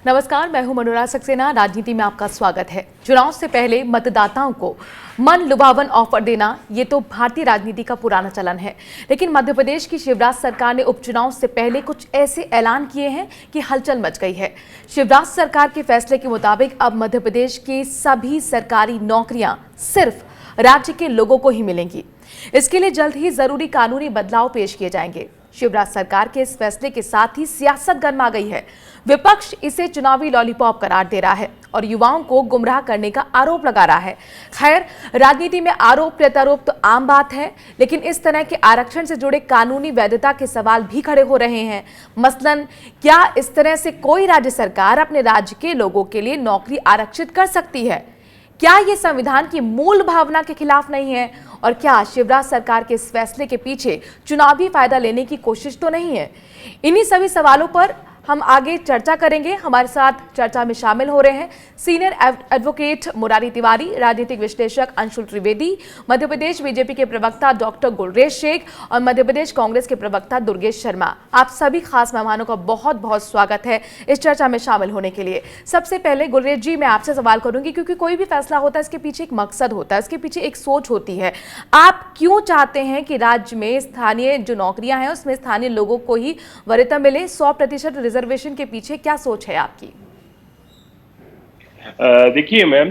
नमस्कार, मैं हूं मनोरा सक्सेना। राजनीति में आपका स्वागत है। चुनाव से पहले मतदाताओं को मन लुभावन ऑफर देना ये तो भारतीय राजनीति का पुराना चलन है, लेकिन मध्य प्रदेश की शिवराज सरकार ने उपचुनाव से पहले कुछ ऐसे ऐलान किए हैं कि हलचल मच गई है। शिवराज सरकार के फैसले के मुताबिक अब मध्य प्रदेश की सभी सरकारी नौकरियां सिर्फ राज्य के लोगों को ही मिलेंगी। इसके लिए जल्द ही जरूरी कानूनी बदलाव पेश किए जाएंगे। शिवराज सरकार के इस फैसले के साथ ही सियासत गर्मा गई है। विपक्ष इसे चुनावी लॉलीपॉप करार दे रहा है और युवाओं को गुमराह करने का आरोप लगा रहा है। खैर, राजनीति में आरोप प्रत्यारोप तो आम बात है, लेकिन इस तरह के आरक्षण से जुड़े कानूनी वैधता के सवाल भी खड़े हो रहे हैं। मसलन, क्या इस तरह से कोई राज्य सरकार अपने राज्य के लोगों के लिए नौकरी आरक्षित कर सकती है? क्या ये संविधान की मूल भावना के खिलाफ नहीं है? और क्या शिवराज सरकार के इस फैसले के पीछे चुनावी फायदा लेने की कोशिश तो नहीं है? इन्हीं सभी सवालों पर हम आगे चर्चा करेंगे। हमारे साथ चर्चा में शामिल हो रहे हैं सीनियर एडवोकेट मुरारी तिवारी, राजनीतिक विश्लेषक अंशुल त्रिवेदी, मध्य प्रदेश बीजेपी के प्रवक्ता डॉक्टर गुलरेज शेख और मध्य प्रदेश कांग्रेस के प्रवक्ता दुर्गेश शर्मा। आप सभी खास मेहमानों का बहुत बहुत स्वागत है इस चर्चा में शामिल होने के लिए। सबसे पहले गुलरेज जी, मैं आपसे सवाल करूंगी, क्योंकि कोई भी फैसला होता है इसके पीछे एक मकसद होता है, इसके पीछे एक सोच होती है। आप क्यों चाहते हैं कि राज्य में स्थानीय जो नौकरियां हैं उसमें स्थानीय लोगों को ही वरीयता मिले? 100% रिजर्वेशन के पीछे क्या सोच है आपकी? देखिए मैम,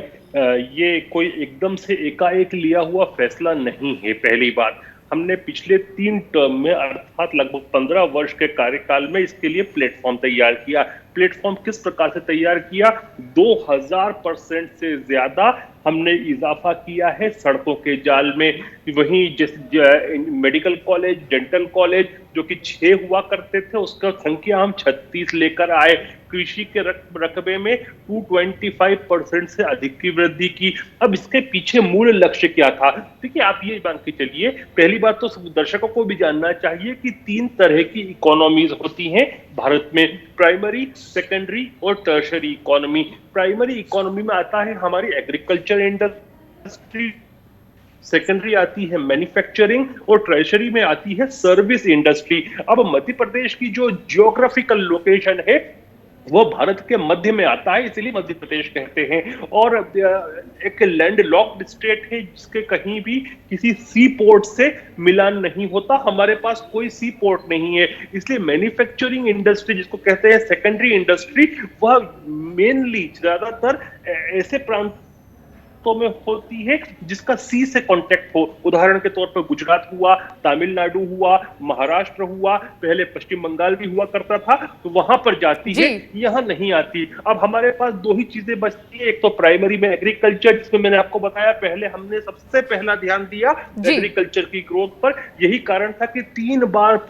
ये कोई एकदम से एकाएक लिया हुआ फैसला नहीं है। पहली बात, हमने पिछले 3 टर्म में अर्थात लगभग 15 वर्ष के कार्यकाल में इसके लिए प्लेटफॉर्म तैयार किया। प्लेटफॉर्म किस प्रकार से तैयार किया? 2000% से ज्यादा हमने इजाफा किया है सड़कों के जाल में। वहीं जैसे मेडिकल कॉलेज, डेंटल कॉलेज जो कि 6 हुआ करते थे, उसका संख्या हम 36 लेकर आए। कृषि के रकबे में 225% से अधिक की वृद्धि की। अब इसके पीछे मूल लक्ष्य क्या था? देखिए, आप ये मान के चलिए, पहली बात तो दर्शकों को भी जानना चाहिए कि 3 तरह की इकोनॉमीज होती हैं भारत में: प्राइमरी, सेकेंडरी और टर्शरी इकोनॉमी। प्राइमरी इकोनॉमी में आता है हमारी एग्रीकल्चर इंडस्ट्री, सेकेंडरी आती है मैन्युफैक्चरिंग और टर्शरी में आती है सर्विस इंडस्ट्री। अब मध्य प्रदेश की जो जियोग्राफिकल लोकेशन है वो भारत के मध्य में आता है, इसलिए मध्य प्रदेश कहते हैं। और एक लैंड लॉक्ड स्टेट है जिसके कहीं भी किसी सी पोर्ट से मिलान नहीं होता। हमारे पास कोई सी पोर्ट नहीं है, इसलिए मैन्युफैक्चरिंग इंडस्ट्री जिसको कहते हैं सेकेंडरी इंडस्ट्री, वह मेनली ज्यादातर ऐसे प्रांत में होती है जिसका सी से कांटेक्ट हो। उदाहरण के तौर पर गुजरात हुआ, तमिलनाडु हुआ, महाराष्ट्र हुआ, पहले पश्चिम बंगाल भी हुआ करता था, तो वहां पर जाती है, यहां नहीं आती। अब हमारे पास 2 ही चीजें बचती है। एक तो प्राइमरी में एग्रीकल्चर, जिसमें मैंने आपको बताया पहले हमने सबसे पहला ध्यान दिया एग्रीकल्चर की ग्रोथ पर। यही कारण था कि 3 बार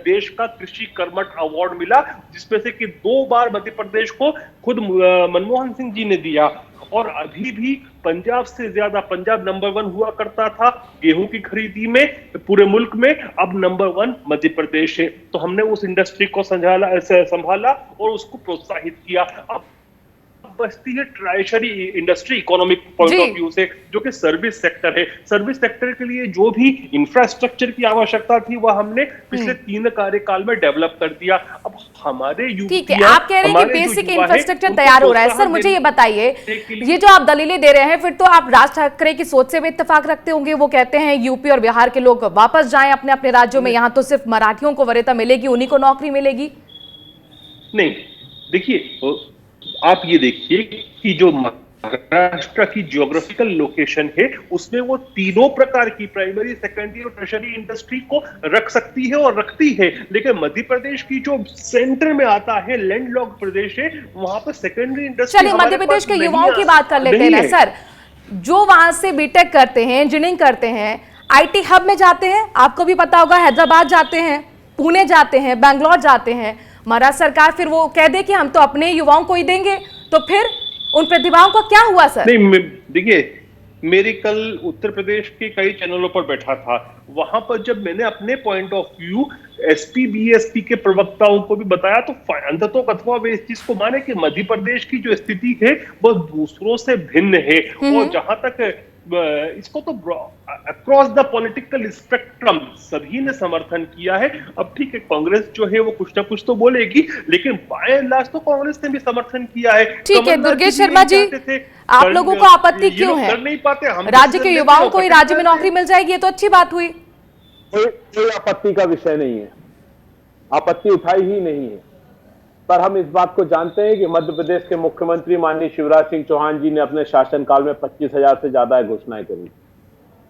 देश का कृषि कर्मठ अवार्ड मिला, जिसमें से कि 2 बार मध्य प्रदेश को खुद मनमोहन सिंह जी ने दिया। और अभी भी पंजाब से ज्यादा, पंजाब नंबर 1 हुआ करता था गेहूं की खरीदी में पूरे मुल्क में, अब नंबर 1 मध्य प्रदेश है। तो हमने उस इंडस्ट्री को संभाला और उसको प्रोत्साहित किया। अब बचती है tertiary industry economic point of view से, जो कि सर्विस सेक्टर है। सर्विस सेक्टर के लिए जो भी इंफ्रास्ट्रक्चर की आवश्यकता थी वह हमने पिछले 3 कार्यकाल में डेवलप कर दिया। अब हमारे ठीक है, आप कह रहे हैं कि बेसिक इंफ्रास्ट्रक्चर तैयार हो रहा है। सर, मुझे ये बताइए, ये जो आप दलीलें दे रहे हैं, फिर तो आप राज ठाकरे की सोच से भी इत्तेफाक रखते होंगे। वो कहते हैं यूपी और बिहार के लोग वापस जाएं अपने अपने राज्यों में, यहाँ तो सिर्फ मराठियों को वरीयता मिलेगी, उन्हीं को नौकरी मिलेगी। नहीं, देखिए, आप ये देखिए कि जो महाराष्ट्र की जियोग्राफिकल लोकेशन है उसमें वो तीनों प्रकार की प्राइमरी, सेकेंडरी और टर्शरी इंडस्ट्री को रख सकती है और रखती है। लेकिन मध्य प्रदेश की जो सेंटर में आता है, लैंडलॉक्ड प्रदेश है, वहां पर सेकेंडरी इंडस्ट्री। चलिए, मध्य प्रदेश के युवाओं की बात कर लेते हैं सर, जो वहां से बीटेक करते हैं, इंजीनियरिंग करते हैं, आईटी हब में जाते हैं। आपको भी पता होगा, हैदराबाद जाते हैं, पुणे जाते हैं, बैंगलोर जाते हैं। महाराष्ट्र सरकार फिर वो कह दे कि हम तो अपने युवाओं को ही देंगे, तो फिर उन प्रतिभाओं का क्या हुआ सर? नहीं, देखिए, मेरी कल उत्तर प्रदेश के कई चैनलों पर बैठा था। वहां पर जब मैंने अपने point of view SP BSP के प्रवक्ताओं को भी बताया, तो अंततः अथवा वे इस चीज को माने कि मध्य प्रदेश की जो स्थिति है वह दूसरों से भिन्न है। और जहां तक इसको तो अक्रॉस द पॉलिटिकल स्पेक्ट्रम सभी ने समर्थन किया है। अब ठीक है, कांग्रेस जो है वो कुछ ना कुछ तो बोलेगी, लेकिन बाय एंड लार्ज तो कांग्रेस ने भी समर्थन किया है। ठीक है दुर्गेश शर्मा जी, आप लोगों को आपत्ति क्यों है? कर नहीं पाते हम, राज्य के युवाओं को ही राज्य में नौकरी मिल जाएगी, ये तो अच्छी बात हुई। कोई आपत्ति का विषय नहीं है, आपत्ति उठाई ही नहीं है। पर हम इस बात को जानते हैं कि मध्य प्रदेश के मुख्यमंत्री माननीय शिवराज सिंह चौहान जी ने अपने शासनकाल में 25,000 से ज्यादा घोषणाएं करी।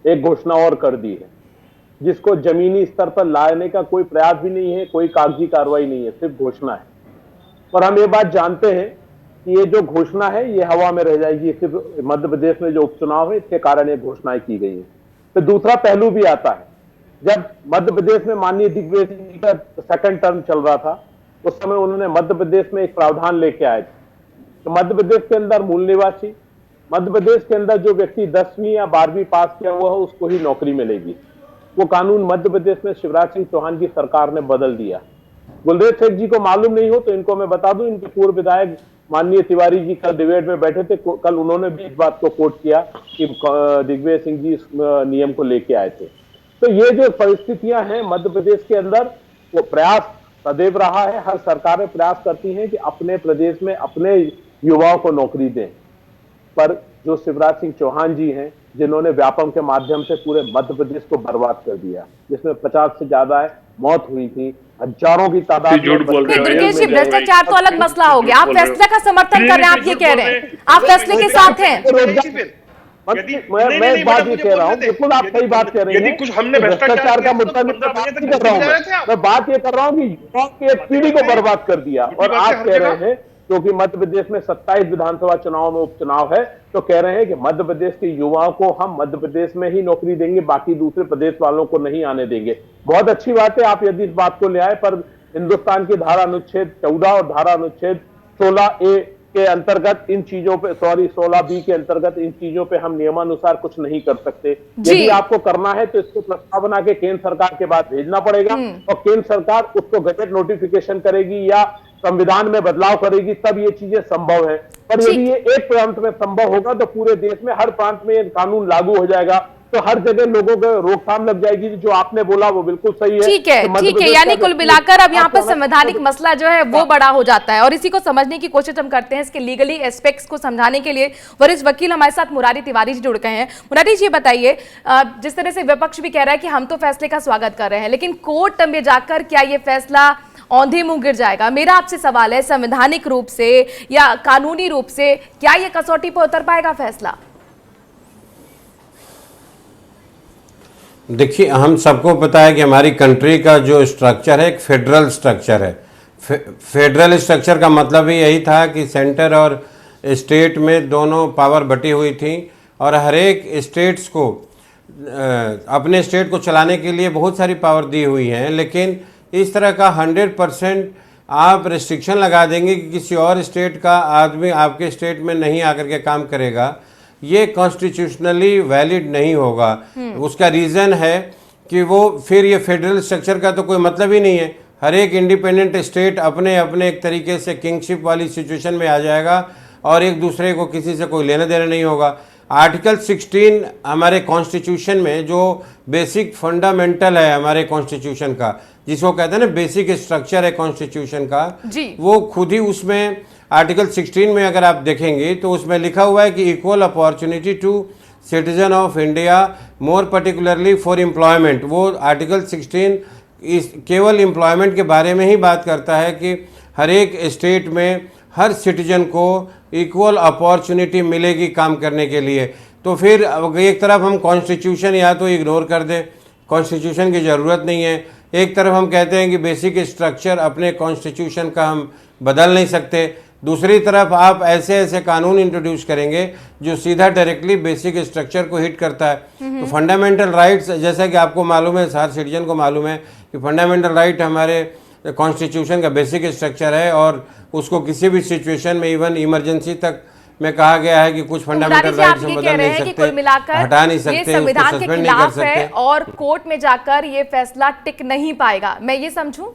एक घोषणा और कर दी है जिसको जमीनी स्तर पर लाने का कोई प्रयास भी नहीं है, कोई कागजी कार्रवाई नहीं है, सिर्फ घोषणा है। और हम ये बात जानते हैं कि ये जो घोषणा है ये हवा में रह जाएगी। सिर्फ मध्य प्रदेश में जो उपचुनाव है इसके कारण ये घोषणाएं की गई है। तो दूसरा पहलू भी आता है, जब मध्य प्रदेश में माननीय दिग्विजय सिंह जी का सेकंड टर्म चल रहा था उस समय उन्होंने मध्य प्रदेश में एक प्रावधान लेके आए थे। तो मध्य प्रदेश के अंदर मूल निवासी, मध्य प्रदेश के अंदर जो व्यक्ति 10वीं या 12वीं पास किया हुआ है उसको ही नौकरी मिलेगी। वो कानून मध्य प्रदेश में शिवराज सिंह चौहान की सरकार ने बदल दिया। गुलरेज शेख जी को मालूम नहीं हो तो इनको मैं बता दूं, इनके पूर्व विधायक माननीय तिवारी जी कल डिबेट में बैठे थे, कल उन्होंने भी इस बात को कोट किया कि दिग्विजय सिंह जी इस नियम को लेके आए थे। तो ये जो परिस्थितियां हैं मध्य प्रदेश के अंदर, वो प्रयास सदैव रहा है, हर सरकारें प्रयास करती हैं कि अपने प्रदेश में अपने युवाओं को नौकरी दें। पर जो शिवराज सिंह चौहान जी हैं जिन्होंने व्यापम के माध्यम से पूरे मध्य प्रदेश को बर्बाद कर दिया, जिसमें 50 से ज्यादा मौत हुई थी, हजारों की तादाद में। दुर्गेश जी, भ्रष्टाचार तो अलग मसला हो गया, आप फैसले का समर्थन कर रहे हैं, आप ये कह रहे हैं आप फैसले के साथ हैं। मैं बात ये कह रहा हूँ, बिल्कुल आप सही बात कह रहे हैं, कुछ हमने भ्रष्टाचार का मुद्दा नहीं कर रहा हूँ मैं बात ये कर रहा हूँ कि युवाओं की एक पीढ़ी को बर्बाद कर दिया। और आप कह रहे हैं क्योंकि मध्य प्रदेश में 27 विधानसभा चुनाव में उपचुनाव है तो कह रहे हैं कि मध्य प्रदेश के युवाओं को हम मध्य प्रदेश में ही नौकरी देंगे, बाकी दूसरे प्रदेश वालों को नहीं आने देंगे। बहुत अच्छी बात है आप यदि इस बात को ले आए, पर हिंदुस्तान की धारा अनुच्छेद 14 और धारा अनुच्छेद 16A के अंतर्गत इन चीजों पे 16B के अंतर्गत इन चीजों पे हम नियमानुसार कुछ नहीं कर सकते। यदि आपको करना है तो इसको प्रस्ताव बना के केंद्र सरकार के पास भेजना पड़ेगा और केंद्र सरकार उसको गजट नोटिफिकेशन करेगी या संविधान में बदलाव करेगी, तब ये चीजें संभव है। पर यदि ये एक प्रांत में संभव होगा तो पूरे देश में हर प्रांत में ये कानून लागू हो जाएगा, तो हर जगह लोगों को रोकथाम लग जाएगी। जो आपने बोला वो बिल्कुल सही है। ठीक है, ठीक है, यानी कुल मिलाकर अब यहाँ पर संवैधानिक मसला जो है वो बड़ा हो जाता है और इसी को समझने की कोशिश हम करते हैं। इसके लीगली एस्पेक्ट्स को समझाने के लिए वरिष्ठ वकील हमारे साथ मुरारी तिवारी जी जुड़ गए हैं। मुरारी जी, ये बताइए, जिस तरह से विपक्ष भी कह रहा है कि हम तो फैसले का स्वागत कर रहे हैं, लेकिन कोर्ट में जाकर क्या ये फैसला औंधे मुंह गिर जाएगा? मेरा आपसे सवाल है, संवैधानिक रूप से या कानूनी रूप से क्या ये कसौटी पर उतर पाएगा फैसला? देखिए, हम सबको पता है कि हमारी कंट्री का जो स्ट्रक्चर है एक फेडरल स्ट्रक्चर है। फेडरल स्ट्रक्चर का मतलब ही यही था कि सेंटर और स्टेट में दोनों पावर बटी हुई थी और हर एक स्टेट्स को अपने स्टेट को चलाने के लिए बहुत सारी पावर दी हुई है। लेकिन इस तरह का 100% आप रिस्ट्रिक्शन लगा देंगे कि किसी और स्टेट का आदमी आपके स्टेट में नहीं आकर के काम करेगा, ये कॉन्स्टिट्यूशनली वैलिड नहीं होगा। उसका रीज़न है कि वो फिर ये फेडरल स्ट्रक्चर का तो कोई मतलब ही नहीं है। हर एक इंडिपेंडेंट स्टेट अपने अपने एक तरीके से किंगशिप वाली सिचुएशन में आ जाएगा और एक दूसरे को किसी से कोई लेना देना नहीं होगा। आर्टिकल 16 हमारे कॉन्स्टिट्यूशन में जो बेसिक फंडामेंटल है हमारे कॉन्स्टिट्यूशन का, जिसको कहते हैं ना बेसिक स्ट्रक्चर है कॉन्स्टिट्यूशन का, वो खुद ही उसमें आर्टिकल 16 में अगर आप देखेंगे तो उसमें लिखा हुआ है कि equal opportunity to citizen of India more particularly for employment. वो आर्टिकल 16 इस केवल एम्प्लॉयमेंट के बारे में ही बात करता है कि हर एक स्टेट में हर सिटीजन को इक्वल अपॉर्चुनिटी मिलेगी काम करने के लिए। तो फिर एक तरफ हम कॉन्स्टिट्यूशन या तो इग्नोर कर दें, कॉन्स्टिट्यूशन की ज़रूरत नहीं है, एक तरफ हम कहते हैं कि बेसिक स्ट्रक्चर अपने कॉन्स्टिट्यूशन का हम बदल नहीं सकते, दूसरी तरफ आप ऐसे ऐसे कानून इंट्रोड्यूस करेंगे जो सीधा डायरेक्टली बेसिक स्ट्रक्चर को हिट करता है। तो फंडामेंटल राइट्स, जैसा कि आपको मालूम है, हर सिटीजन को मालूम है कि फंडामेंटल राइट हमारे कॉन्स्टिट्यूशन का बेसिक स्ट्रक्चर है और उसको किसी भी सिचुएशन में इवन इमरजेंसी तक में कहा गया है कि कुछ फंडामेंटल राइट्स हम बदल नहीं सकते, हटा नहीं सकते, उसको सस्पेंड नहीं कर सकते और कोर्ट में जाकर ये फैसला टिक नहीं पाएगा, मैं ये समझूं?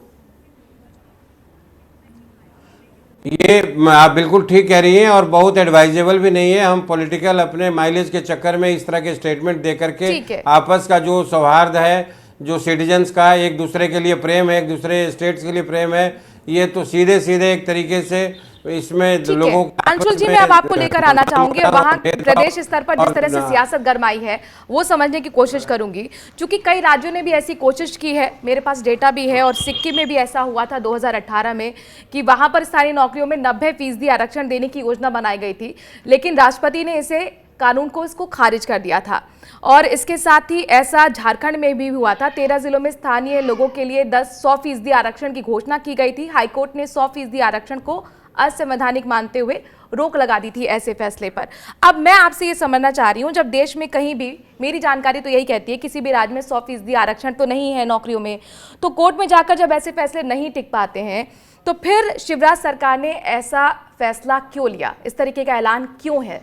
ये आप बिल्कुल ठीक कह रही हैं और बहुत एडवाइजेबल भी नहीं है। हम पॉलिटिकल अपने माइलेज के चक्कर में इस तरह के स्टेटमेंट दे करके आपस का जो सौहार्द है, जो सिटीजन्स का एक दूसरे के लिए प्रेम है, एक दूसरे स्टेट्स के लिए प्रेम है, ये तो सीधे सीधे एक तरीके से इसमें लोगों अंशुल जी, मैं अब आपको लेकर आना चाहूंगी। वहां प्रदेश स्तर पर जिस तरह से सियासत गरमाई है वो समझने की कोशिश करूंगी, क्योंकि कई राज्यों ने भी ऐसी कोशिश की है, मेरे पास डेटा भी है, और सिक्किम में भी ऐसा हुआ था 2018 में कि वहां पर स्थानीय नौकरियों में 90% आरक्षण देने की योजना बनाई गई थी, लेकिन राष्ट्रपति ने इसे कानून को इसको खारिज कर दिया था। और इसके साथ ही ऐसा झारखंड में भी हुआ था, 13 जिलों में स्थानीय लोगों के लिए 100% आरक्षण की घोषणा की गई थी। हाईकोर्ट ने 100% आरक्षण को असंवैधानिक मानते हुए रोक लगा दी थी ऐसे फैसले पर। अब मैं आपसे ये समझना चाह रही हूँ, जब देश में कहीं भी, मेरी जानकारी तो यही कहती है, किसी भी राज्य में 100% आरक्षण तो नहीं है नौकरियों में, तो कोर्ट में जाकर जब ऐसे फैसले नहीं टिक पाते हैं, तो फिर शिवराज सरकार ने ऐसा फैसला क्यों लिया, इस तरीके का ऐलान क्यों है?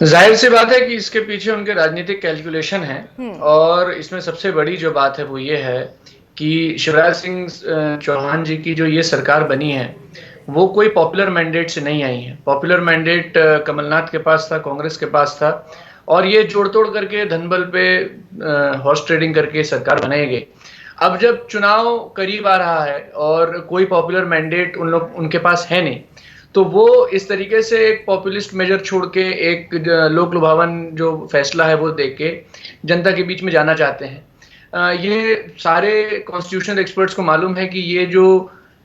जाहिर सी बात है कि इसके पीछे उनके राजनीतिक कैलकुलेशन है, और इसमें सबसे बड़ी जो बात है वो ये है कि शिवराज सिंह चौहान जी की जो ये सरकार बनी है वो कोई पॉपुलर मैंडेट से नहीं आई है। पॉपुलर मैंडेट कमलनाथ के पास था, कांग्रेस के पास था, और ये जोड़ तोड़ करके धनबल पे हॉर्स ट्रेडिंग करके सरकार बनाई गई। अब जब चुनाव करीब आ रहा है और कोई पॉपुलर मैंडेट उनके पास है नहीं, तो वो इस तरीके से एक पॉपुलिस्ट मेजर छोड़ के एक लोक लुभावन जो फैसला है वो देके जनता के बीच में जाना चाहते हैं। ये सारे कॉन्स्टिट्यूशनल एक्सपर्ट्स को मालूम है कि ये जो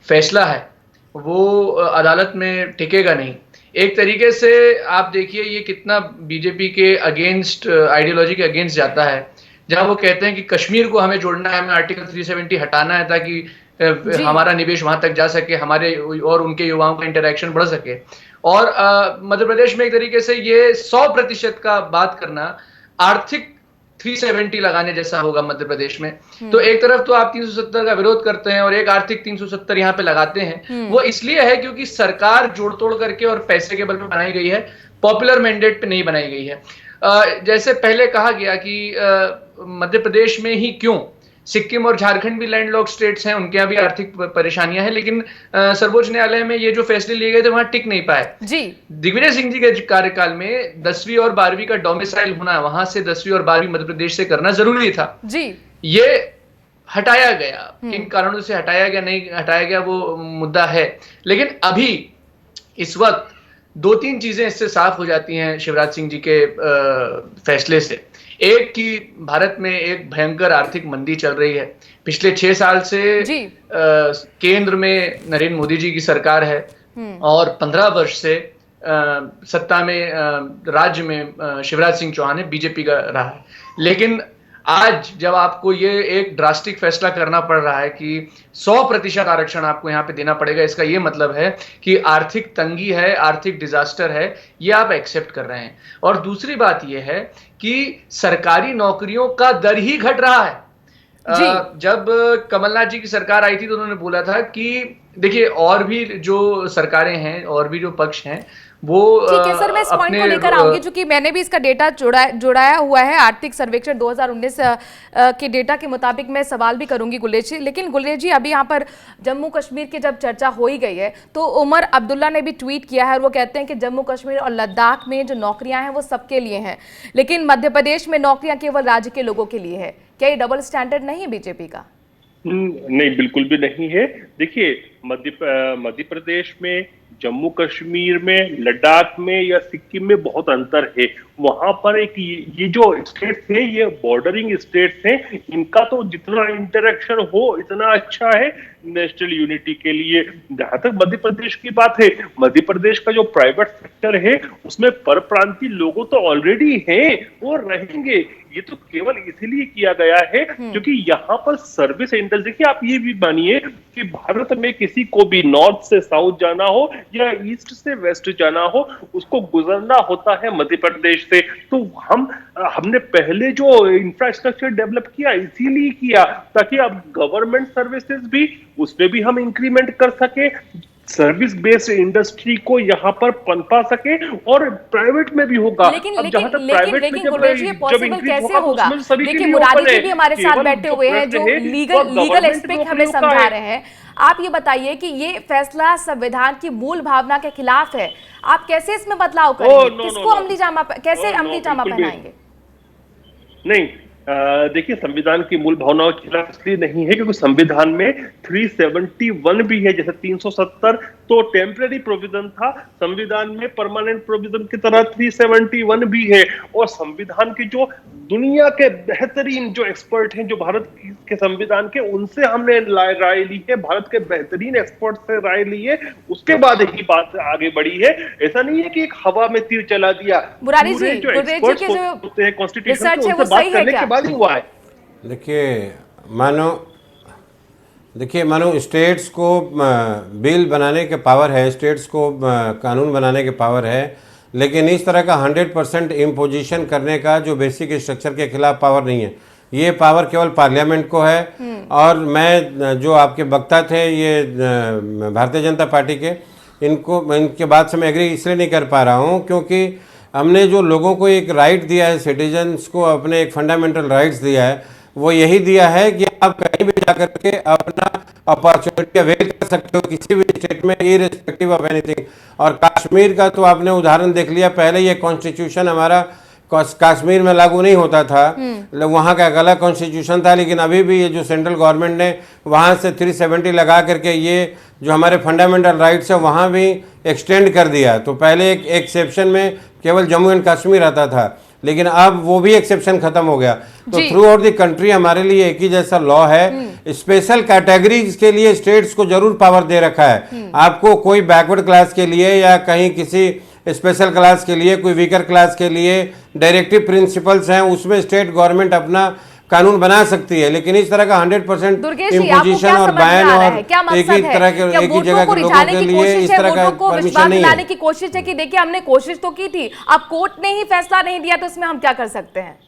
फैसला है वो अदालत में टिकेगा नहीं। एक तरीके से आप देखिए ये कितना बीजेपी के अगेंस्ट, आइडियोलॉजी के अगेंस्ट जाता है, जहां वो कहते हैं कि कश्मीर को हमें जोड़ना है, हमें आर्टिकल 370 हटाना है ताकि हमारा निवेश वहां तक जा सके, हमारे और उनके युवाओं का इंटरेक्शन बढ़ सके। और मध्य प्रदेश में एक तरीके से ये 100% का बात करना आर्थिक 370 लगाने जैसा होगा मध्य प्रदेश में। तो एक तरफ तो आप 370 का विरोध करते हैं और एक आर्थिक 370 यहाँ पे लगाते हैं। वो इसलिए है क्योंकि सरकार जोड़ तोड़ करके और पैसे के बल पे बनाई गई है, पॉपुलर मैंडेट पे नहीं बनाई गई है। जैसे पहले कहा गया कि मध्य प्रदेश में ही क्यों, सिक्किम और झारखंड भी लैंडलॉक स्टेट्स हैं, उनके यहाँ भी आर्थिक परेशानियां हैं, लेकिन सर्वोच्च न्यायालय में ये जो फैसले लिए गए थे वहां टिक नहीं पाए जी। दिग्विजय सिंह जी के कार्यकाल में 10वीं और 12वीं का डोमिसाइल होना, वहां से 10वीं और 12वीं मध्य प्रदेश से करना जरूरी था जी। ये हटाया गया, किन कारणों से हटाया गया, नहीं हटाया गया वो मुद्दा है, लेकिन अभी इस वक्त 2-3 चीजें इससे साफ हो जाती हैं शिवराज सिंह जी के फैसले से। एक कि भारत में एक भयंकर आर्थिक मंदी चल रही है, पिछले 6 साल से केंद्र में नरेंद्र मोदी जी की सरकार है और 15 वर्ष से सत्ता में राज्य में शिवराज सिंह चौहान है, बीजेपी का रहा है। लेकिन आज जब आपको ये एक ड्रास्टिक फैसला करना पड़ रहा है कि 100% आरक्षण आपको यहाँ पे देना पड़ेगा, इसका ये मतलब है कि आर्थिक तंगी है, आर्थिक डिजास्टर है, ये आप एक्सेप्ट कर रहे हैं। और दूसरी बात ये है कि सरकारी नौकरियों का दर ही घट रहा है। जब कमलनाथ जी की सरकार आई थी तो उन्होंने बोला था कि देखिए और भी जो सरकारें हैं और भी जो पक्ष हैं वो ठीक है सर, मैं इस पॉइंट को लेकर आऊंगी, क्योंकि मैंने भी इसका डेटा जुड़ाया हुआ है। आर्थिक सर्वेक्षण 2019 के डेटा के मुताबिक मैं सवाल भी करूंगी गुलेज जी। लेकिन गुलेज जी, अभी यहाँ पर जम्मू कश्मीर की जब चर्चा हो ही गई है तो उमर अब्दुल्ला ने भी ट्वीट किया है और वो कहते हैं कि जम्मू कश्मीर और लद्दाख में जो नौकरियां हैं वो सबके लिए हैं, लेकिन मध्य प्रदेश में नौकरियां केवल राज्य के लोगों के लिए है। क्या ये डबल स्टैंडर्ड नहीं है बीजेपी का? नहीं, बिल्कुल भी नहीं है। देखिए, मध्य प्रदेश में, जम्मू कश्मीर में, लद्दाख में या सिक्किम में बहुत अंतर है। वहां पर एक ये जो स्टेट्स है, ये बॉर्डरिंग स्टेट्स हैं, इनका तो जितना इंटरेक्शन हो इतना अच्छा है नेशनल यूनिटी के लिए। जहां तक मध्य प्रदेश की बात है, मध्य प्रदेश का जो प्राइवेट सेक्टर है उसमें परप्रांतीय लोगों तो ऑलरेडी हैं और रहेंगे। ये तो केवल इसलिए किया गया है क्योंकि यहाँ पर सर्विस सेंटर, देखिए आप ये भी मानिए कि भारत में किसी को भी नॉर्थ से साउथ जाना हो या ईस्ट से वेस्ट जाना हो, उसको गुजरना होता है मध्य प्रदेश से। तो हमने पहले जो इंफ्रास्ट्रक्चर डेवलप किया इसीलिए किया ताकि अब गवर्नमेंट सर्विसेज भी, उसमें भी हम इंक्रीमेंट कर सके, सर्विस बेस्ड इंडस्ट्री को यहाँ पर पनपा सके और प्राइवेट में भी होगा। लेकिन अब जहाँ तक लेकिन प्राइवेट लेकिन में गुरुदेव जी ये जब पॉसिबल इंक्रीज कैसे होगा तो होगा? उसमें सभी के देखिए लिए मुरारी open जी है। भी हमारे साथ केवल बैठे जो हुए हैं, प्रश्न जो है वो लीगल गवर्नमेंट एस्पेक्ट हमें नौकरियों का समझा है। रहे हैं। आप ये बताइए कि ये फैसला संविधान की मूल भावना के खिलाफ है, आप कैसे इसमें बदलाव करेंगे? नो, किसको नो, अमली जामा कैसे नो, अमली जामा बिल्कुल भी पहनाएंगे? नहीं। देखिए, संविधान की मूल भावनाओं के खिलाफ इसलिए नहीं है क्योंकि संविधान में 371 भी है। जैसे 370 तो टेम्पररी प्रोविजन था, संविधान में परमानेंट प्रोविजन की तरह 371 भी है। और संविधान की जो दुनिया के बेहतरीन जो एक्सपर्ट हैं, जो भारत के संविधान के, उनसे हमने राय ली है, भारत के बेहतरीन एक्सपर्ट से राय ली है, उसके बाद ही बात आगे बढ़ी है। ऐसा नहीं है कि एक हवा में तीर चला दिया। मुरारी पूरे जी, जो गुरुदेव जी एक्सपर्ट्स के जो होते हैं कॉन्स्टिट्यूशन रिसर्च के, है वो उनसे बात सही है करने क्या? के बाद ही हुआ है। देखिए मानो स्टेट्स को बिल बनाने के पावर है, स्टेट्स को कानून बनाने के पावर है, लेकिन इस तरह का 100% इम्पोजिशन करने का जो बेसिक स्ट्रक्चर के खिलाफ पावर नहीं है। ये पावर केवल पार्लियामेंट को है। और मैं जो आपके वक्ता थे ये भारतीय जनता पार्टी के, इनके बात से मैं एग्री इसलिए नहीं कर पा रहा हूँ क्योंकि हमने जो लोगों को एक राइट दिया है, सिटीजन्स को अपने एक फंडामेंटल राइट्स दिया है, वो यही दिया है कि आप कहीं भी जाकर के अपना अपॉर्चुनिटी अवेल कर सकते हो किसी भी स्टेट में, इररिस्पेक्टिव ऑफ एनीथिंग। और कश्मीर का तो आपने उदाहरण देख लिया। पहले ये कॉन्स्टिट्यूशन हमारा कश्मीर में लागू नहीं होता था, वहाँ का एक अलग कॉन्स्टिट्यूशन था, लेकिन अभी भी ये जो सेंट्रल गवर्नमेंट ने वहाँ से 370 लगा करके ये जो हमारे फंडामेंटल राइट्स है वहाँ भी एक्सटेंड कर दिया। तो पहले एक एक्सेप्शन में केवल जम्मू एंड कश्मीर आता था, लेकिन अब वो भी एक्सेप्शन खत्म हो गया। तो थ्रू आउट द कंट्री हमारे लिए एक ही जैसा लॉ है। स्पेशल कैटेगरीज के लिए स्टेट्स को जरूर पावर दे रखा है। आपको कोई बैकवर्ड क्लास के लिए या कहीं किसी स्पेशल क्लास के लिए, कोई वीकर क्लास के लिए डायरेक्टिव प्रिंसिपल्स हैं, उसमें स्टेट गवर्नमेंट अपना कानून बना सकती है। लेकिन इस तरह का 100% इम्पोजिशन और बैन और एक ही तरह के एक ही जगह के लोगों के लिए इस तरह का परमिशन नहीं है। की कोशिश है कि देखिए हमने कोशिश तो की थी, अब कोर्ट ने ही फैसला नहीं दिया तो इसमें हम क्या कर सकते हैं?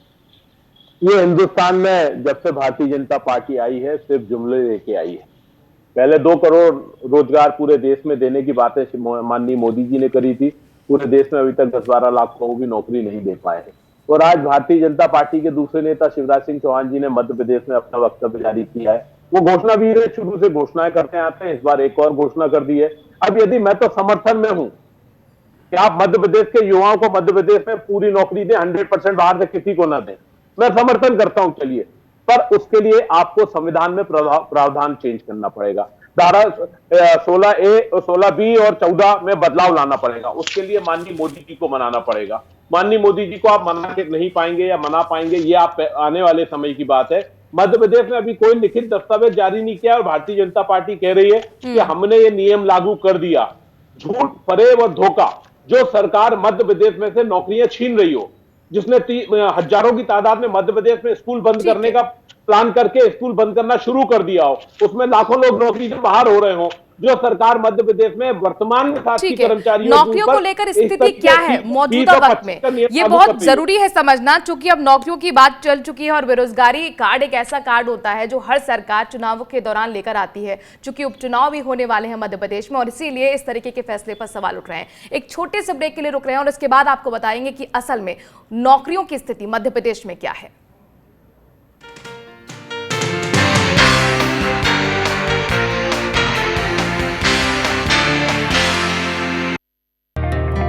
ये हिंदुस्तान में जब से भारतीय जनता पार्टी आई है सिर्फ जुमले लेके आई है। पहले 2 करोड़ रोजगार पूरे देश में देने की बातें माननीय मोदी जी ने करी थी। पूरे देश में अभी तक 10-12 लाख को भी नौकरी नहीं दे पाए हैं। और आज भारतीय जनता पार्टी के दूसरे नेता शिवराज सिंह चौहान जी ने मध्य प्रदेश में अपना वक्तव्य जारी किया है। वो घोषणा भी शुरू से घोषणाएं करते आते हैं, इस बार एक और घोषणा कर दी है। अब यदि मैं तो समर्थन में हूं कि आप मध्य प्रदेश के युवाओं को मध्य प्रदेश में पूरी नौकरी दें, 100% बाहर से किसी को ना दें, मैं समर्थन करता हूं, चलिए। पर उसके लिए आपको संविधान में प्रावधान चेंज करना पड़ेगा। धारा 16A, 16B और 14 में बदलाव लाना पड़ेगा। उसके लिए माननीय मोदी जी को मनाना पड़ेगा। माननीय मोदी जी को आप मना के नहीं पाएंगे या मना पाएंगे, ये आप आने वाले समय की बात है। मध्य प्रदेश में अभी कोई लिखित दस्तावेज जारी नहीं किया और भारतीय जनता पार्टी कह रही है कि हमने ये नियम लागू कर दिया। झूठ, फरेब और धोखा। जो सरकार मध्य प्रदेश में से नौकरियां छीन रही हो, जिसने हजारों की तादाद में मध्य प्रदेश में स्कूल बंद करने का प्लान करके स्कूल बंद करना शुरू कर दिया हो, उसमें लाखों लोग नौकरी से बाहर हो रहे हो, जो सरकार मध्य प्रदेश में वर्तमान में शासकीय कर्मचारियों नौकरियों को लेकर स्थिति क्या है मौजूदा वक्त में, ये बहुत जरूरी है समझना। चूंकि अब नौकरियों की बात चल चुकी है और बेरोजगारी कार्ड एक ऐसा कार्ड होता है जो हर सरकार चुनावों के दौरान लेकर आती है। चूंकि उपचुनाव भी होने वाले हैं मध्य प्रदेश में और इसीलिए इस तरीके के फैसले पर सवाल उठ रहे हैं। एक छोटे से ब्रेक के लिए रुक रहे हैं और इसके बाद आपको बताएंगे कि असल में नौकरियों की स्थिति मध्य प्रदेश में क्या है।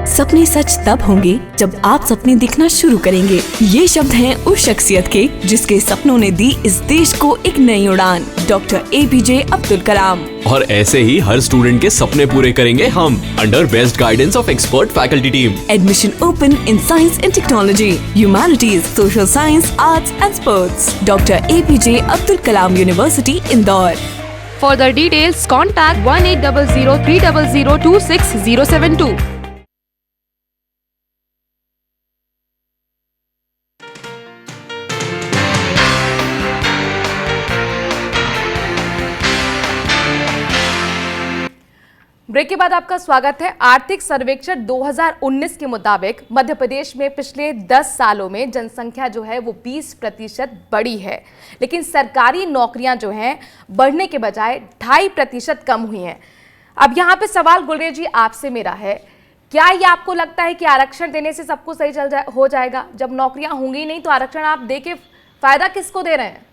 सपने सच तब होंगे जब आप सपने दिखना शुरू करेंगे। ये शब्द हैं उस शख्सियत के जिसके सपनों ने दी इस देश को एक नई उड़ान, डॉक्टर APJ अब्दुल कलाम। और ऐसे ही हर स्टूडेंट के सपने पूरे करेंगे हम, under best guidance of expert faculty team. Admission open in science and technology, humanities, social science, arts and sports. Doctor APJ Abdul Kalam university, Indore. For the details, contact 1800-300-26072. Break के बाद आपका स्वागत है। आर्थिक सर्वेक्षण 2019 के मुताबिक मध्य प्रदेश में पिछले 10 सालों में जनसंख्या जो है वो 20% बढ़ी है, लेकिन सरकारी नौकरियां जो हैं बढ़ने के बजाय 2.5% कम हुई हैं। अब यहाँ पे सवाल गुलरेज जी आपसे मेरा है, क्या ये आपको लगता है कि आरक्षण देने से सब कुछ सही हो जाएगा? जब नौकरियां होंगी नहीं तो आरक्षण आप दे के फायदा किसको दे रहे हैं?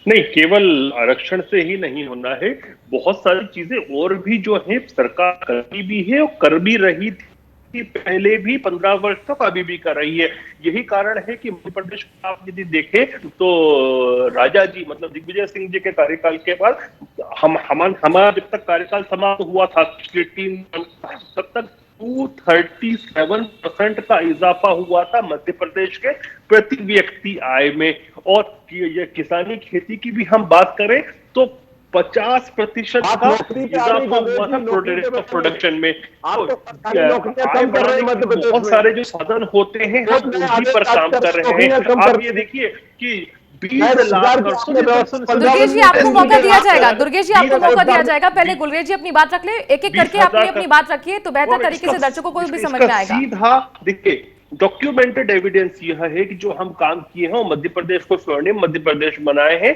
नहीं, केवल आरक्षण से ही नहीं होना है, बहुत सारी चीजें और भी जो है सरकार करती भी है और कर भी रही थी पहले भी, 15 वर्ष तक अभी भी कर रही है। यही कारण है कि मध्य प्रदेश में आप यदि देखें तो राजा जी मतलब दिग्विजय सिंह जी के कार्यकाल के बाद हमारा जब तक कार्यकाल समाप्त हुआ था पिछले 3 तब तक 237% का इजाफा हुआ था मध्य प्रदेश के प्रति व्यक्ति आय में। और ये किसानी खेती की भी हम बात करें तो 50% का इजाफा हुआ था प्रोडक्शन में। बहुत सारे जो साधन होते हैं हम उसी पर काम कर रहे हैं। आप ये देखिए कि 20 लाख दुर्गेश जी आपको मौका दिया जाएगा, दुर्गेश जी आपको मौका दिया जाएगा। पहले गुलरेज जी अपनी बात रख ले, एक एक करके अपनी बात रखिए तो बेहतर तरीके से दर्शकों को भी समझ में आएगा। सीधा देखिए, डॉक्यूमेंटेड एविडेंस यह है कि जो हम काम किए हैं मध्य प्रदेश को स्वर्णिम मध्य प्रदेश बनाए हैं।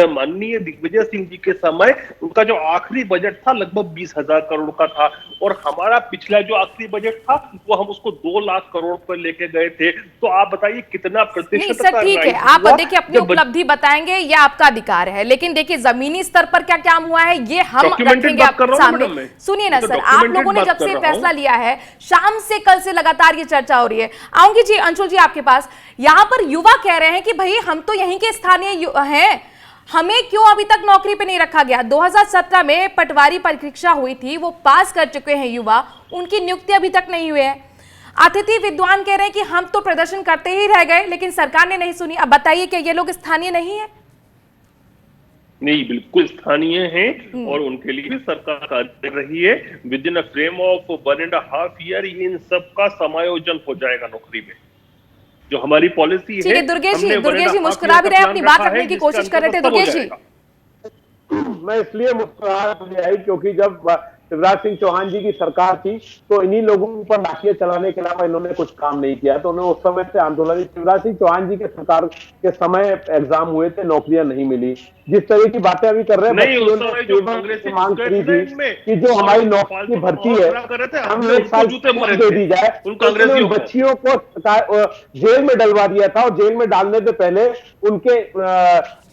माननीय दिग्विजय सिंह जी के समय उनका जो आखिरी बजट था लगभग 20,000 करोड़ का था और हमारा पिछला जो आखिरी बजट था वो हम उसको 2 लाख करोड़ पर लेके गए थे। तो आप बताइए कितना प्रतिशत? सर ठीक है, आप देखिए अपनी उपलब्धि बताएंगे, ये आपका अधिकार है, लेकिन देखिए जमीनी स्तर पर क्या काम हुआ है ये हम रखेंगे आपके सामने। सुनिए ना सर, आप लोगों ने जब से फैसला लिया है, शाम से कल से लगातार ये चर्चा हो रही है। आऊंगी जी अंशुल जी आपके पास। यहां पर युवा कह रहे हैं कि भाई हम तो यहीं के स्थानीय हैं, हमें क्यों अभी तक नौकरी पे नहीं रखा गया? 2017 में पटवारी परीक्षा हुई थी, वो पास कर चुके हैं युवा, उनकी नियुक्ति अभी तक नहीं हुई है। अतिथि विद्वान कह रहे हैं कि हम तो प्रदर्शन करते ही रह गए लेकिन सरकार ने नहीं सुनी। अब बताइए कि ये लोग स्थानीय नहीं है? नहीं, बिल्कुल स्थानीय हैं और उनके लिए भी सरकार कार्य कर रही है। With in a frame of 1.5 year in सब का समायोजन हो जाएगा नौकरी में, जो हमारी पॉलिसी है। दुर्गेश जी मुस्कुरा भी रहे, अपनी बात रखने की कोशिश कर रहे थे। दुर्गेश जी, मैं इसलिए मुस्कुरा आई क्योंकि जब शिवराज सिंह चौहान जी की सरकार थी तो इन्हीं लोगों पर लाठियां चलाने के अलावा इन्होंने कुछ काम नहीं किया। तो उन्हें उस समय से आंदोलन, शिवराज सिंह चौहान जी के सरकार के समय एग्जाम हुए थे, नौकरियां नहीं मिली। जिस तरह की बातें अभी कर रहे हैं, मांग करी थी कि जो हमारी नौकरी की भर्ती है हम 1 साल दे दी जाए। उन्होंने बच्चियों को जेल में डलवा दिया था और जेल में डालने से पहले उनके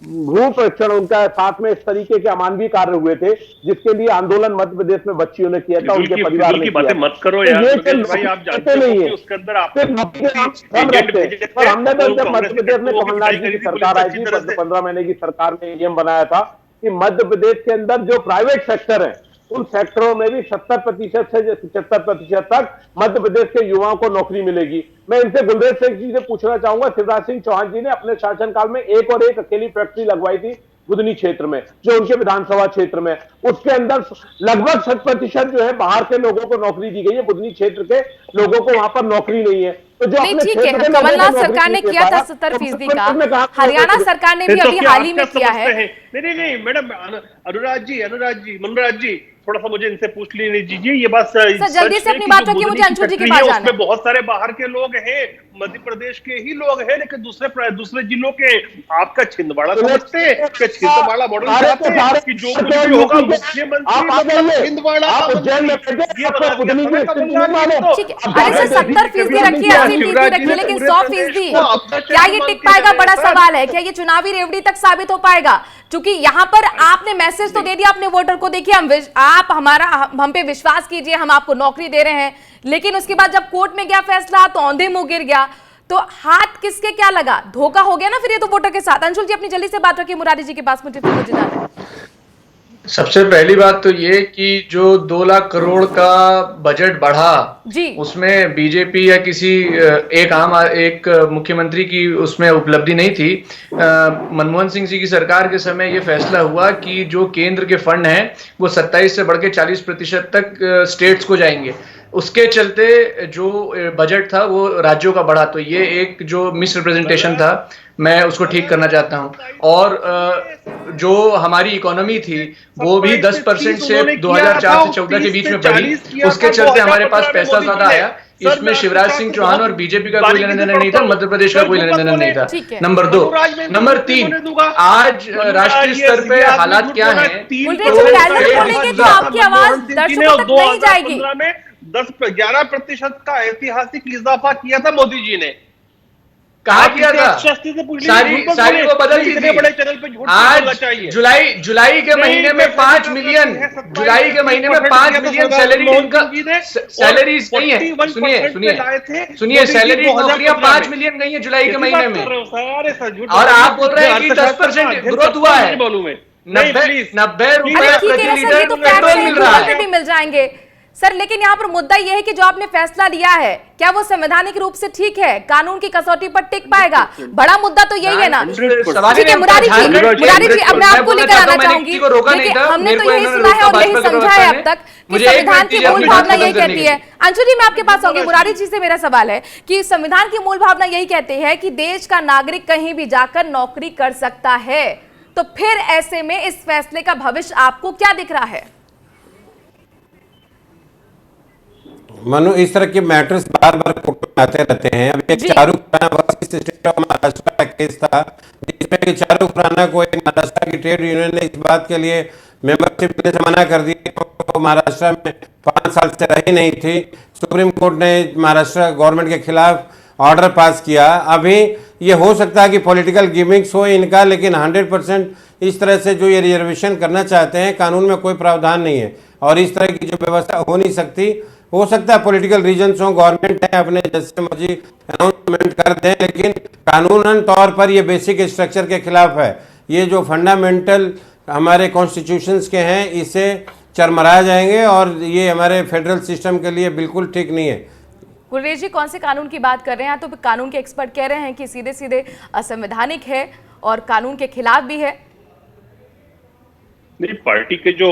भ्रूण परीक्षण, उनका साथ में इस तरीके के अमानवीय कार्य हुए थे जिसके लिए आंदोलन मध्य प्रदेश में बच्चियों ने किया था, उनके परिवार ने किया। मत करो यार, भाई आप जानते नहीं है उसके अंदर आप पर हमने तो जब मध्य प्रदेश में कमलनाथ जी की सरकार आई थी, 15 महीने की सरकार ने नियम बनाया था कि मध्य प्रदेश के अंदर जो प्राइवेट सेक्टर है उन सेक्टरों में भी 70% से 75% तक मध्य प्रदेश के युवाओं को नौकरी मिलेगी। मैं इनसे गुलरेज सिंह जी से पूछना चाहूंगा, शिवराज सिंह चौहान जी ने अपने शासनकाल में एक अकेली फैक्ट्री लगवाई थी बुधनी क्षेत्र में, जो उनके विधानसभा क्षेत्र में, उसके अंदर लगभग 60% जो है बाहर के लोगों को नौकरी दी गई है, बुधनी क्षेत्र के लोगों को वहां पर नौकरी नहीं है। तो जो ठीक है, कमलनाथ सरकार ने किया था 70% का, हरियाणा सरकार ने भी अभी हाल ही में किया है। नहीं मैडम, अनुराग जी मनराज जी, थोड़ा सा मुझे इनसे पूछ लेने दीजिए ये बात। सर जल्दी से अपनी बात रखिए, मुझे अंशुल जी के पास जाना है। उसमें बहुत सारे बाहर के लोग हैं, मध्य प्रदेश के ही लोग हैं, लेकिन दूसरे जिलों के। आपका छिंदवाड़ा समझते हैं कि छिंदवाड़ा मॉडल कि जो कुछ भी होगा मुख्यमंत्री छिंदवाड़ा। अरे सर 70% रखिए, 80% रखिए, लेकिन 100% क्या ये टिक पाएगा? बड़ा सवाल है। क्या ये चुनावी रेवड़ी तक साबित हो पाएगा? क्योंकि यहाँ पर आपने मैसेज तो दे दिया अपने वोटर को, देखिए आप हम पे विश्वास कीजिए, हम आपको नौकरी दे रहे हैं, लेकिन उसके बाद जब कोर्ट में गया फैसला तो औंधे मुंह गिर गया। तो हाथ किसके क्या लगा? धोखा हो गया ना फिर ये तो वोटर के साथ। अंशुल जी अपनी जल्दी से बात रखिए, मुरारी जी के पास मुझे जाना है। सबसे पहली बात तो ये कि जो 2 लाख करोड़ का बजट बढ़ा जी, उसमें बीजेपी या किसी एक मुख्यमंत्री की उसमें उपलब्धि नहीं थी। मनमोहन सिंह जी की सरकार के समय ये फैसला हुआ कि जो केंद्र के फंड हैं वो 27 से बढ़ के 40% तक स्टेट्स को जाएंगे। उसके चलते जो बजट था वो राज्यों का बढ़ा। तो ये एक जो मिस रिप्रेजेंटेशन था, मैं उसको ठीक करना चाहता हूं। और जो हमारी इकोनॉमी थी वो भी 10% से 2004 से 14 के बीच में बढ़ी। उसके चलते हमारे पास पैसा ज्यादा आया। इसमें शिवराज सिंह चौहान और बीजेपी का कोई लेना देना नहीं था, मध्य प्रदेश का कोई लेना देना नहीं था। नंबर 2। नंबर 3, आज राष्ट्रीय स्तर पे हालात क्या है? तो आपकी आवाज दर्शकों तक नहीं जाएगी। 10-11% का ऐतिहासिक इजाफा किया था मोदी जी ने। कहा किया था? सारी वो बदल दी थी। बड़े चैनल पे झूठ आज जुलाई के महीने में 5 मिलियन, जुलाई के महीने में 5 मिलियन सैलरी सैलरीज नहीं है। सुनिए सैलरी नौकरियां 5 मिलियन गई है जुलाई के महीने में, और आप बोल रहे हैं कि 10% ग्रोथ हुआ है। 90 रुपए प्रति लीटर पेट्रोल मिल रहा है। भी मिल जाएंगे सर, लेकिन यहाँ पर मुद्दा यह है कि जो आपने फैसला लिया है, क्या वो संवैधानिक रूप से ठीक है? कानून की कसौटी पर टिक पाएगा? बड़ा मुद्दा तो यही है ना। ठीक है मुरारी जी, अब मैं आपको लेकर आना चाहूंगी। हमने तो यही सुना है और यही समझा है अब तक कि संविधान की मूल भावना यही कहती है। अंशु जी, मैं आपके पास आऊंगी। मुरारी जी से मेरा सवाल है कि संविधान की मूल भावना यही कहती है कि देश का नागरिक कहीं भी जाकर नौकरी कर सकता है, तो फिर ऐसे में इस फैसले का भविष्य आपको क्या दिख रहा है? मनु, इस तरह के मैटर्स बार बार कोर्ट में आते रहते हैं। अभी एक Shahrukh Rana versus state of Maharashtra का केस था, जिसमें शाहरुख राणा को एक महाराष्ट्र की ट्रेड यूनियन ने इस बात के लिए मेंबरशिप लेने से मना कर दी। तो महाराष्ट्र में 5 साल से रही नहीं थी। सुप्रीम कोर्ट ने महाराष्ट्र गवर्नमेंट के खिलाफ ऑर्डर पास किया। अभी ये हो सकता है कि पॉलिटिकल गिमिक्स हो इनका, लेकिन 100% इस तरह से जो ये रिजर्वेशन करना चाहते हैं, कानून में कोई प्रावधान नहीं है और इस तरह की जो व्यवस्था हो नहीं सकती। हो सकता है पॉलिटिकल रीजंस हो, गवर्नमेंट है अपने जैसे मर्जी अनाउंसमेंट कर दें, लेकिन कानूनन तौर पर ये बेसिक स्ट्रक्चर के खिलाफ है। ये जो फंडामेंटल हमारे कॉन्स्टिट्यूशंस के हैं, इसे चरमरा जाएंगे और ये हमारे फेडरल सिस्टम के लिए बिल्कुल ठीक नहीं है। गुलरेज जी, कौन से कानून की बात कर रहे हैं? तो कानून के एक्सपर्ट कह रहे हैं कि सीधे सीधे असंवैधानिक है और कानून के खिलाफ भी है। नहीं, पार्टी के जो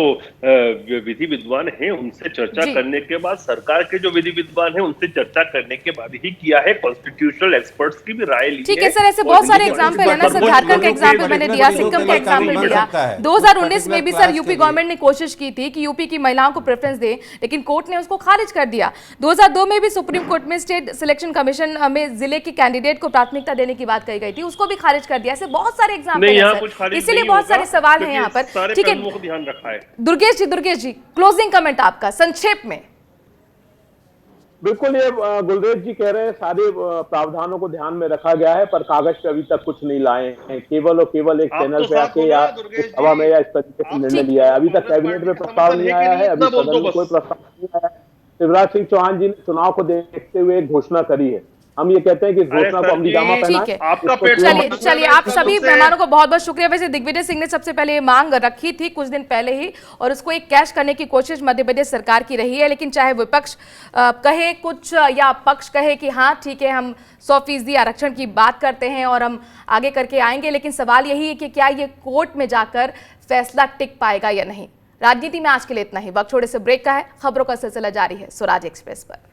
विधि विद्वान हैं उनसे चर्चा करने के बाद, सरकार के जो विधि विद्वान हैं उनसे चर्चा करने के बाद ही किया है। कॉन्स्टिट्यूशनल एक्सपर्ट्स की भी राय ली है। ठीक है सर, ऐसे बहुत सारे एग्जांपल है ना सर। झारखंड का एग्जांपल मैंने दिया, सिक्किम का एग्जांपल दिया। 2019 में भी सर यूपी गवर्नमेंट ने कोशिश की थी कि यूपी की महिलाओं को प्रेफरेंस दे, लेकिन कोर्ट ने उसको खारिज कर दिया। 2002 में भी सुप्रीम कोर्ट में स्टेट सिलेक्शन कमीशन में जिले के कैंडिडेट को प्राथमिकता देने की बात कही गई थी, उसको भी खारिज कर दिया। ऐसे बहुत सारे एग्जाम्पल है, इसीलिए बहुत सारे सवाल है यहाँ पर। ठीक है, ध्यान रखा है। दुर्गेश जी, क्लोजिंग कमेंट आपका संक्षेप में। बिल्कुल, ये गुलरेज जी कह रहे हैं सारे प्रावधानों को ध्यान में रखा गया है, पर कागज पे अभी तक कुछ नहीं लाए हैं। केवल और केवल एक चैनल पे आके या सभा में या इस तरीके से निर्णय लिया है। अभी तक कैबिनेट में प्रस्ताव नहीं आया है, अभी सदन में कोई प्रस्ताव नहीं आया है। शिवराज सिंह चौहान जी ने चुनाव को देखते हुए एक घोषणा करी है। हम ये कहते हैं कि घोषणा को अमली जामा पहनाएं। चलिए, आप सभी मेहमानों को बहुत बहुत शुक्रिया। वैसे दिग्विजय सिंह ने सबसे पहले ये मांग रखी थी कुछ दिन पहले ही, और उसको एक कैश करने की कोशिश मध्य प्रदेश सरकार की रही है। लेकिन चाहे विपक्ष कहे कुछ या पक्ष कहे कि हाँ ठीक है, हम 100% आरक्षण की बात करते हैं और हम आगे करके आएंगे, लेकिन सवाल यही है कि क्या ये कोर्ट में जाकर फैसला टिक पाएगा या नहीं। राजनीति में आज के लिए इतना ही। वक्त छोड़े से ब्रेक का है, खबरों का सिलसिला जारी है स्वराज एक्सप्रेस पर।